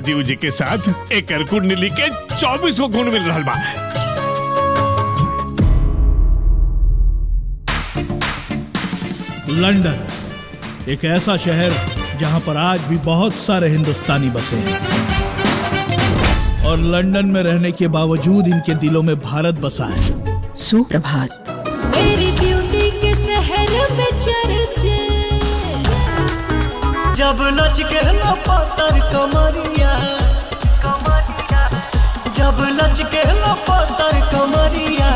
राजीव जी के साथ एक कुंडली के 24 को गुण मिल रहा बा। लंदन एक ऐसा शहर जहां पर आज भी बहुत सारे हिंदुस्तानी बसे हैं और लंदन में रहने के बावजूद इनके दिलों में भारत बसा है। सुप्रभात। मेरी ब्यूटी के शहर में चर्चे, जब लच के लपतर कमरिया, जब लच के लपतर कमरिया,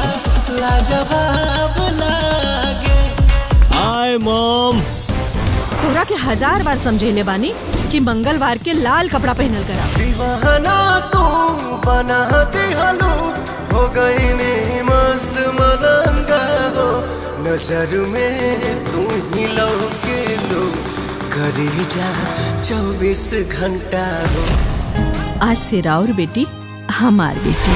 लाजवाब लागे। Hi mom. तोरा के 1000 बार समझेले बानी कि मंगलवार के लाल कपड़ा पहनल करा। दीवाना तू बना दिहलू, हो गई नी मस्त मलंगा हो, नजर में तू ही लौके लो, करी जा 24 घंटा हो। आज से राउर बेटी हमार बेटी।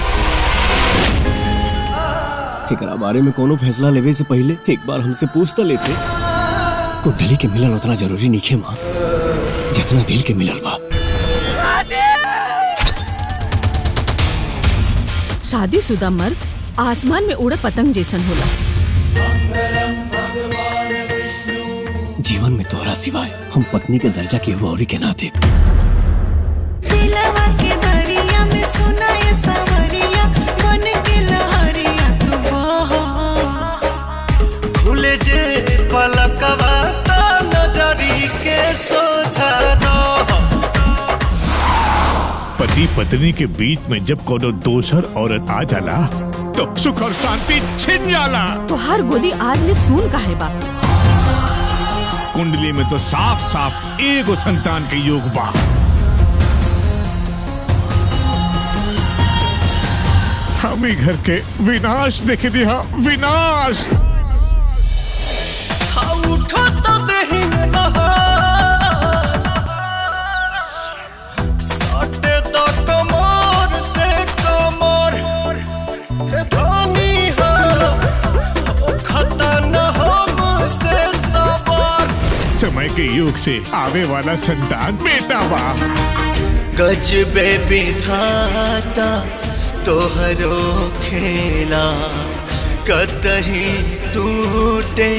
एकरा बारे में कोनो फैसला लेवे से पहले एक बार हमसे पूछता लेते। कुंडली के मिलल उतना जरूरी नहीं है माँ जितना दिल के मिलल बा। शादीशुदा मर्द आसमान में उड़त पतंग जैसन होला। जीवन में तोहरा सिवाय हम पत्नी के दर्जा के औरी के नाते। दिलवा के दरिया में सुना ये सावरिया, मन के लहरिया तू बहा। खुले जे पलकवा तो नजरी के सोझा रहो। पति पत्नी के बीच में जब कोनो दोसर औरत आ जाला तो सुख और शांति छिन जाला। तो हर गोदी आज ले सुन काहे बा। कुंडली में तो साफ साफ एगो संतान के योग बा। हम ही घर के विनाश देख दिया, विनाश। उठो तो देही में सटे तो कमर से कमर, हे धनी हो खतन हमसे सवार। समय के योग से आवे वाला संतान बेटा बा। गजबे विधाता तोहरो खेला, कतही टूटे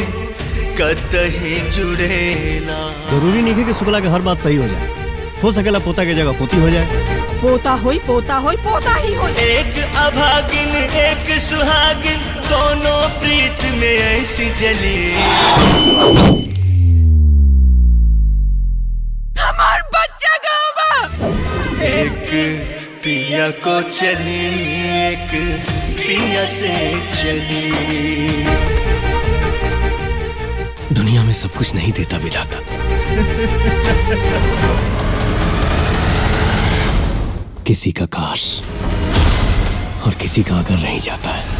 कतही जुड़ेला। जरूरी नहीं है कि शुक्ला के हर बात सही हो जाए। हो सकेला पोता के जगह पोती हो जाए। पोता होई पोता होई पोता ही होई। एक अभागिन एक सुहागिन, दोनों प्रीत में ऐसी जली। हमार बच्चा गावा। एक पिया को चली, एक पिया से चली। दुनिया में सब कुछ नहीं देता विधाता। किसी का काश और किसी का अगर रह जाता है।